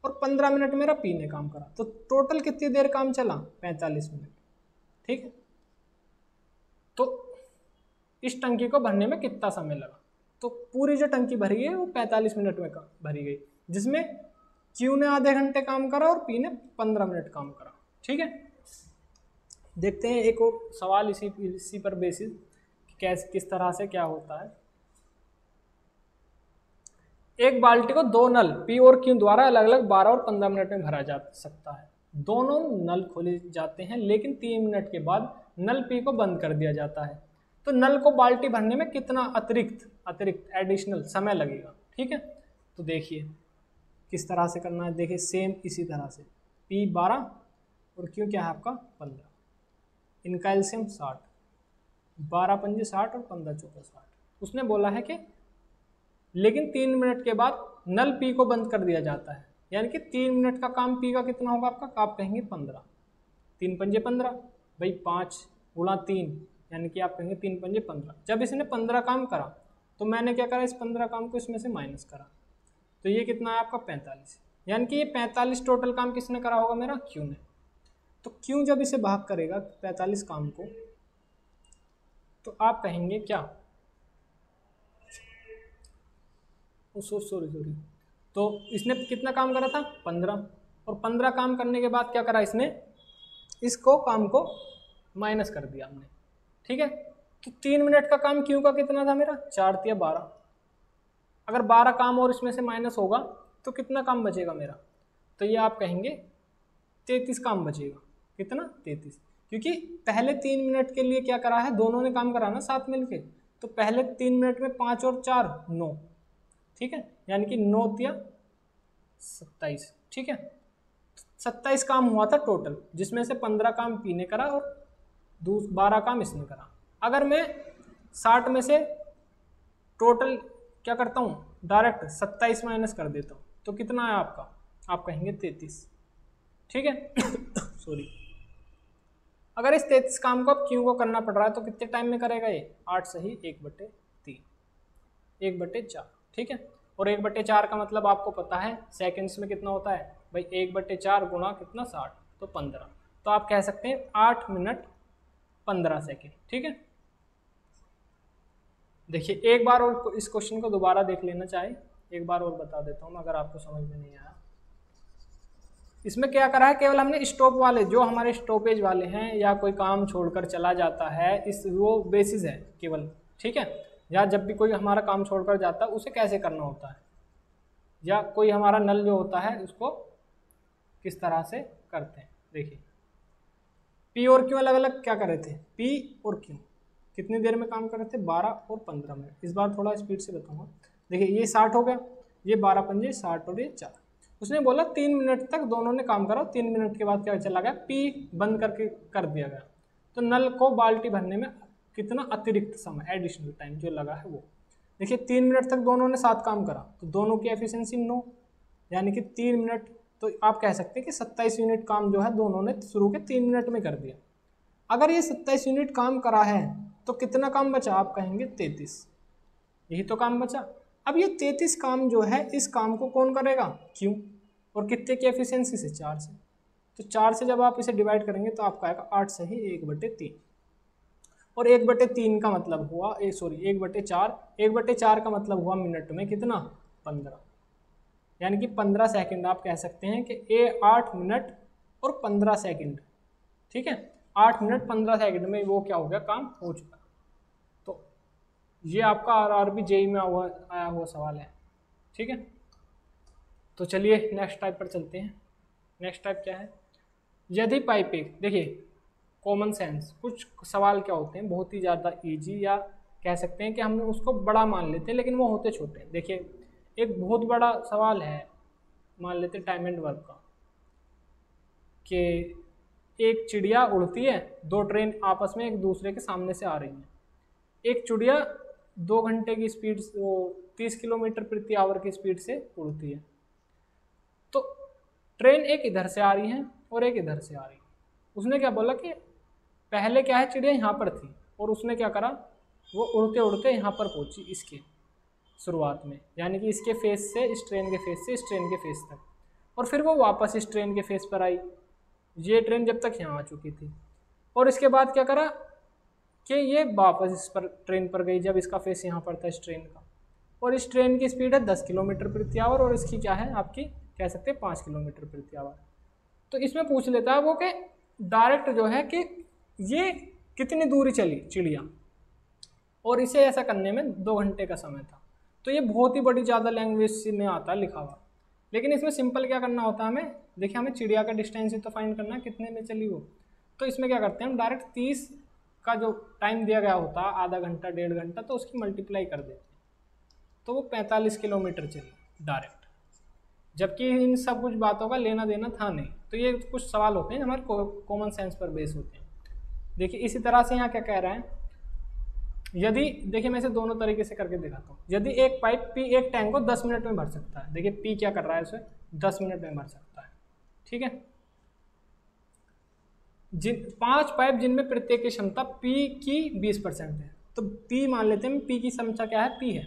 और 15 मिनट मेरा P ने काम करा, तो टोटल कितनी देर काम चला, 45 मिनट। ठीक है, तो इस टंकी को भरने में कितना समय लगा, तो पूरी जो टंकी भरी है वो 45 मिनट में भरी गई, जिसमें Q ने आधे घंटे काम करा और P ने 15 मिनट काम करा। ठीक है, देखते हैं एक और सवाल इसी पर बेसिस किस तरह से क्या होता है। एक बाल्टी को 2 नल P और Q द्वारा अलग अलग 12 और 15 मिनट में भरा जा सकता है। दोनों नल खोले जाते हैं लेकिन 3 मिनट के बाद नल P को बंद कर दिया जाता है, तो नल को बाल्टी भरने में कितना अतिरिक्त एडिशनल समय लगेगा। ठीक है, तो देखिए किस तरह से करना है। देखिए सेम इसी तरह से, P 12 और Q क्या है आपका 15, इनका एलसीएम 60, 12 पंजे 60 और 15 चौका 60। उसने बोला है कि लेकिन 3 मिनट के बाद नल P को बंद कर दिया जाता है, यानी कि 3 मिनट का काम P का कितना होगा आपका, आप कहेंगे 15, 3 पंजे 15, भाई 5 गुणा 3, यानी कि आप कहेंगे 3 पंजे 15। जब इसने 15 काम करा तो मैंने क्या करा, इस 15 काम को इसमें से माइनस करा, तो ये कितना है आपका 45, यानी कि ये 45 टोटल काम किसने करा होगा, मेरा Q ने। तो Q जब इसे भाग करेगा 45 काम को, तो आप कहेंगे क्या, सॉरी, तो इसने कितना काम करा था, 15, और 15 काम करने के बाद क्या करा इसने, इसको काम को माइनस कर दिया हमने। ठीक है, तो 3 मिनट का काम Q का कितना था मेरा, 4 × 12। अगर 12 काम और इसमें से माइनस होगा तो कितना काम बचेगा मेरा, तो ये आप कहेंगे 33 काम बचेगा। कितना, 33, क्योंकि पहले 3 मिनट के लिए क्या करा है, दोनों ने काम करा ना साथ मिलके, तो पहले 3 मिनट में 5 और 4 9, ठीक है, यानी कि 9 × 27। ठीक है, 27 काम हुआ था टोटल, जिसमें से 15 काम P ने करा और 12 काम इसने करा। अगर मैं 60 में से टोटल क्या करता हूँ, डायरेक्ट 27 माइनस कर देता हूँ, तो कितना है आपका, आप कहेंगे 33। ठीक है सॉरी, अगर इस 33 काम को अब Q को करना पड़ रहा है तो कितने टाइम में करेगा ये, 8 सही 1/3, 1/4। ठीक है, और 1/4 का मतलब आपको पता है सेकंड्स में कितना होता है भाई, 1/4 गुणा कितना 60, तो 15। तो आप कह सकते हैं 8 मिनट 15 सेकेंड। ठीक है, देखिए एक बार और इस क्वेश्चन को दोबारा देख लेना चाहे, एक बार और बता देता हूँ अगर आपको समझ में नहीं आया। इसमें क्या करा है, केवल हमने स्टॉप वाले, जो हमारे स्टॉपेज वाले हैं या कोई काम छोड़कर चला जाता है, इस वो बेसिस है केवल। ठीक है, या जब भी कोई हमारा काम छोड़कर जाता है उसे कैसे करना होता है, या कोई हमारा नल जो होता है उसको किस तरह से करते हैं। देखिए P और Q अलग अलग क्या कर रहे थे, P और Q कितनी देर में काम कर रहे थे, 12 और 15 मिनट। इस बार थोड़ा स्पीड से बताऊंगा। देखिए ये 60 हो गया, ये 12 पंजे 60 और ये 4। उसने बोला 3 मिनट तक दोनों ने काम करा, 3 मिनट के बाद क्या चला गया, P बंद करके कर दिया गया, तो नल को बाल्टी भरने में कितना अतिरिक्त समय, एडिशनल टाइम जो लगा है वो। देखिए 3 मिनट तक दोनों ने साथ काम करा, तो दोनों की एफिशिएंसी 9, यानी कि 3 मिनट तो आप कह सकते हैं कि 27 यूनिट काम जो है दोनों ने शुरू के 3 मिनट में कर दिया। अगर ये 27 यूनिट काम करा है तो कितना काम बचा, आप कहेंगे 33, यही तो काम बचा। अब ये 33 काम जो है इस काम को कौन करेगा, क्यों, और कितने की एफिशिएंसी से, 4 से। तो 4 से जब आप इसे डिवाइड करेंगे तो आपका आएगा 8 से ही 1/3, और 1/3 का मतलब हुआ 1/4, 1/4 का मतलब हुआ मिनट में कितना, 15, यानी कि 15 सेकंड आप कह सकते हैं कि 8 मिनट और 15 सेकंड, ठीक है, 8 मिनट 15 सेकंड में वो क्या हो गया, काम हो चुका। तो ये आपका आरआरबी जेईई में आया हुआ सवाल है, ठीक है। तो चलिए नेक्स्ट टाइप पर चलते हैं। नेक्स्ट टाइप क्या है, यदि पाइप एक, देखिए कॉमन सेंस, कुछ सवाल क्या होते हैं बहुत ही ज़्यादा इजी, या कह सकते हैं कि हम उसको बड़ा मान लेते हैं लेकिन वो होते छोटे हैं। देखिए एक बहुत बड़ा सवाल है, मान लेते टाइम एंड वर्क का, कि एक चिड़िया उड़ती है, 2 ट्रेन आपस में एक दूसरे के सामने से आ रही हैं। एक चिड़िया 2 घंटे की स्पीड से, वो 30 किलोमीटर प्रति आवर की स्पीड से उड़ती है। तो ट्रेन एक इधर से आ रही है और एक इधर से आ रही है। उसने क्या बोला कि पहले क्या है, चिड़िया यहाँ पर थी और उसने क्या करा, वो उड़ते उड़ते यहाँ पर पहुँची इसके शुरुआत में, यानी कि इसके फेस से, इस ट्रेन के फेस से इस ट्रेन के फेस तक, और फिर वो वापस इस ट्रेन के फेस पर आई। ये ट्रेन जब तक यहाँ आ चुकी थी, और इसके बाद क्या करा कि ये वापस इस पर ट्रेन पर गई जब इसका फेस यहाँ पर था इस ट्रेन का, और इस ट्रेन की स्पीड है 10 किलोमीटर प्रति आवर और इसकी क्या है आपकी, कह सकते हैं 5 किलोमीटर प्रति आवर। तो इसमें पूछ लेता है वो कि डायरेक्ट जो है कि ये कितनी दूरी चली चिड़िया, और इसे ऐसा करने में 2 घंटे का समय था। तो ये बहुत ही बड़ी ज़्यादा लैंग्वेज में आता है लिखा हुआ, लेकिन इसमें सिंपल क्या करना होता है हमें, देखिए हमें चिड़िया का डिस्टेंस ही तो फाइंड करना है, कितने में चली वो। तो इसमें क्या करते हैं हम, डायरेक्ट 30 का जो टाइम दिया गया होता है, आधा घंटा 1.5 घंटा, तो उसकी मल्टीप्लाई कर देते हैं, तो वो 45 किलोमीटर चली डायरेक्ट, जबकि इन सब कुछ बातों का लेना देना था नहीं। तो ये कुछ सवाल होते हैं हमारे कॉमन सेंस पर बेस होते हैं। देखिए इसी तरह से यहाँ क्या कह रहा है, यदि, देखिए मैं इसे दोनों तरीके से करके दिखाता हूँ। यदि एक पाइप पी एक टैंक को 10 मिनट में भर सकता है, देखिए पी क्या कर रहा है, उसे 10 मिनट में भर सकता है, ठीक है। 5 पाइप जिनमें प्रत्येक की क्षमता पी की 20% है, तो पी मान लेते हैं, पी की क्षमता क्या है, पी है,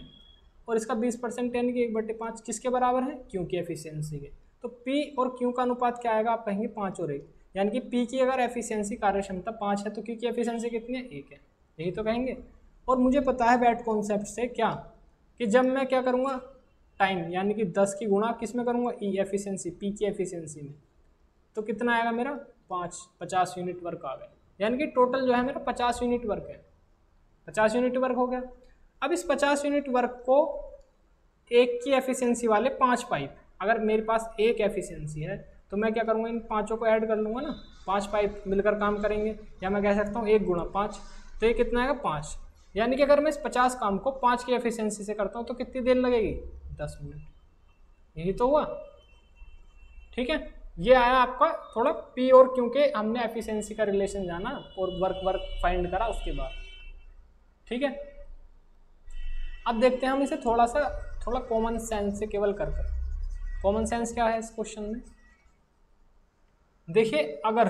और इसका 20% यानी कि 1/5 किसके बराबर है, क्यू की एफिशिएंसी के। तो पी और क्यू का अनुपात क्या आएगा, आप कहेंगे 5 और 1, यानी कि पी की अगर एफिशिएंसी कार्य क्षमता 5 है तो क्यू की एफिशिएंसी कितनी है, 1 है, यही तो कहेंगे। और मुझे पता है बैट कॉन्सेप्ट से क्या, कि जब मैं क्या करूँगा, टाइम यानी कि 10 की गुणा किस में करूँगा, ई एफिशिएंसी, पी की एफिशिएंसी में, तो कितना आएगा मेरा 50 यूनिट वर्क आ गए, यानी कि टोटल जो है मेरा 50 यूनिट वर्क है, 50 यूनिट वर्क हो गया। अब इस 50 यूनिट वर्क को एक की एफिशिएंसी वाले 5 पाइप, अगर मेरे पास एक एफिशिएंसी है तो मैं क्या करूँगा, इन पाँचों को ऐड कर लूँगा ना, 5 पाइप मिलकर काम करेंगे, या मैं कह सकता हूँ 1 × 5, तो ये कितना आएगा 5, यानी कि अगर मैं इस 50 काम को 5 की एफिशिएंसी से करता हूँ तो कितनी देर लगेगी, 10 मिनट, यही तो हुआ, ठीक है। ये आया आपका थोड़ा पी और क्यू के, हमने एफिशिएंसी का रिलेशन जाना और वर्क फाइंड करा उसके बाद, ठीक है। अब देखते हैं हम इसे थोड़ा कॉमन सेंस से केवल कर कॉमन सेंस क्या है इस क्वेश्चन में। देखिए अगर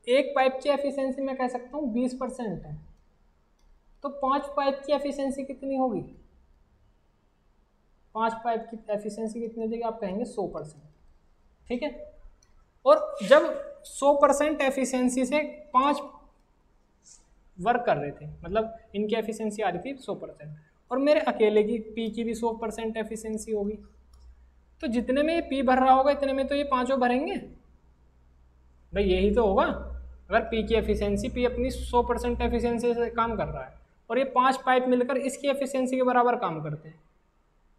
एक पाइप की एफिशिएंसी मैं कह सकता हूँ 20% है, तो 5 पाइप की एफिशिएंसी कितनी होगी, 5 पाइप की एफिशिएंसी कितनी हो जाएगी, आप कहेंगे 100%, ठीक है। और जब 100% एफिशिएंसी से 5 वर्क कर रहे थे, मतलब इनकी एफिशिएंसी आ रही थी 100%, और मेरे अकेले की पी की भी 100% एफिशिएंसी होगी, तो जितने में ये पी भर रहा होगा इतने में तो ये पांचों भरेंगे भाई, यही तो होगा। अगर पी की एफिशिएंसी, पी अपनी 100% एफिशिएंसी से काम कर रहा है और ये 5 पाइप मिलकर इसकी एफिशिएंसी के बराबर काम करते हैं,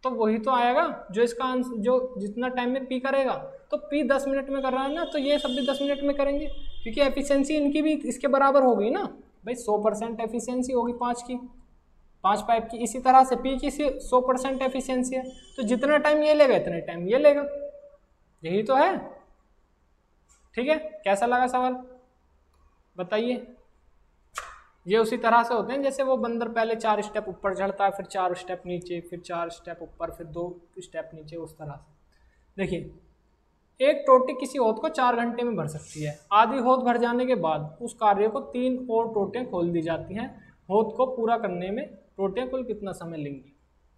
तो वही तो आएगा जो इसका आंसर, जो जितना टाइम में पी करेगा, तो पी 10 मिनट में कर रहा है ना, तो ये सब भी 10 मिनट में करेंगे, क्योंकि एफिशिएंसी इनकी भी इसके बराबर होगी ना भाई, 100% एफिशिएंसी होगी 5 पाइप की। इसी तरह से पी की 100% एफिशिएंसी है, तो जितना टाइम ये लेगा इतने टाइम ये लेगा, यही तो है, ठीक है। कैसा लगा सवाल बताइए। ये उसी तरह से होते हैं जैसे वो बंदर पहले 4 स्टेप ऊपर चढ़ता है, फिर 4 स्टेप नीचे, फिर 4 स्टेप ऊपर, फिर 2 स्टेप नीचे, उस तरह से। देखिए, एक टोटी किसी हौद को 4 घंटे में भर सकती है। आधी हौद भर जाने के बाद उस कार्य को 3 और टोटियाँ खोल दी जाती हैं। हौद को पूरा करने में टोटियाँ कुल कितना समय लेंगी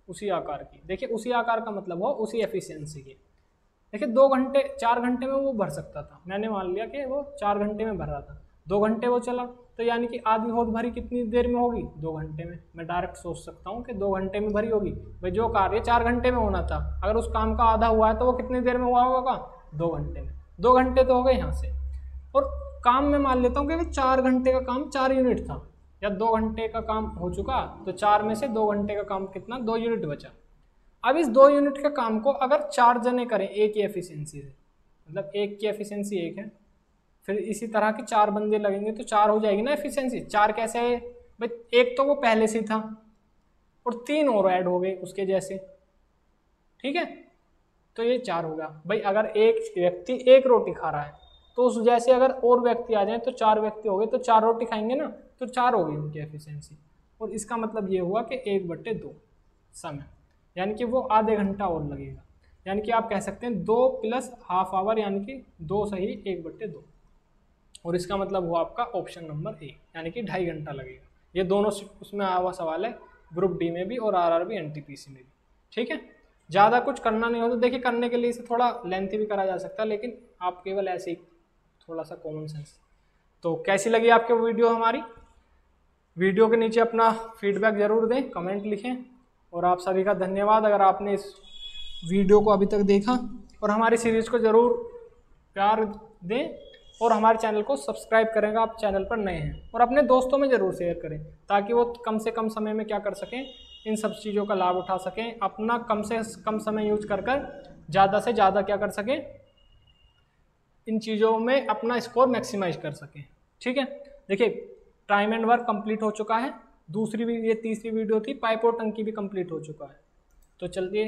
उसी आकार की। देखिए, उसी आकार का मतलब हो उसी एफिशिएंसी की। देखिए 2 घंटे 4 घंटे में वो भर सकता था, मैंने मान लिया कि वो 4 घंटे में भर रहा था, 2 घंटे वो चला, तो यानी कि आधी हौद भरी कितनी देर में होगी, 2 घंटे में। मैं डायरेक्ट सोच सकता हूँ कि 2 घंटे में भरी होगी। भाई जो कार्य 4 घंटे में होना था, अगर उस काम का आधा हुआ है तो वो कितनी देर में हुआ होगा, 2 घंटे में। 2 घंटे तो हो गए यहाँ से। और काम में मान लेता हूँ कि 4 घंटे का काम 4 यूनिट था, या 2 घंटे का काम हो चुका, तो 4 में से 2 घंटे का काम कितना, 2 यूनिट बचा। अब इस 2 यूनिट के काम को अगर 4 जने करें एक ही एफिशिएंसी से, मतलब एक की एफिशिएंसी 1 है, फिर इसी तरह के 4 बंदे लगेंगे तो 4 हो जाएगी ना एफिशिएंसी। 4 कैसे है भाई, एक तो वो पहले से था और 3 और ऐड हो गए उसके जैसे, ठीक है, तो ये 4 हो गया। भाई अगर एक व्यक्ति 1 रोटी खा रहा है तो उस जैसे अगर और व्यक्ति आ जाए तो 4 व्यक्ति हो गए, तो 4 रोटी खाएंगे ना, तो 4 हो गई उनकी एफिशिएंसी। और इसका मतलब ये हुआ कि 1/2 समय, यानी कि वो आधे घंटा और लगेगा। यानी कि आप कह सकते हैं 2 + हाफ आवर, यानी कि 2 सही 1/2। और इसका मतलब हुआ आपका ऑप्शन नंबर ए, यानी कि 2.5 घंटा लगेगा। ये दोनों उसमें आया हुआ सवाल है, ग्रुप डी में भी और आरआरबी एनटीपीसी में भी, ठीक है। ज़्यादा कुछ करना नहीं हो तो देखिए, करने के लिए इसे थोड़ा लेंथी भी करा जा सकता है, लेकिन आप केवल ऐसे ही थोड़ा सा कॉमन सेंस। तो कैसी लगी आपको वीडियो हमारी? वीडियो के नीचे अपना फीडबैक ज़रूर दें, कमेंट लिखें। और आप सभी का धन्यवाद अगर आपने इस वीडियो को अभी तक देखा, और हमारी सीरीज़ को ज़रूर प्यार दें, और हमारे चैनल को सब्सक्राइब करेंगे आप चैनल पर नए हैं, और अपने दोस्तों में ज़रूर शेयर करें ताकि वो कम से कम समय में क्या कर सकें, इन सब चीज़ों का लाभ उठा सकें, अपना कम से कम समय यूज कर ज़्यादा से ज़्यादा क्या कर सकें, इन चीज़ों में अपना स्कोर मैक्सिमाइज कर सकें, ठीक है। देखिए टाइम एंड वर्क कंप्लीट हो चुका है, दूसरी भी ये तीसरी वीडियो थी, पाइप और टंकी भी कंप्लीट हो चुका है। तो चलिए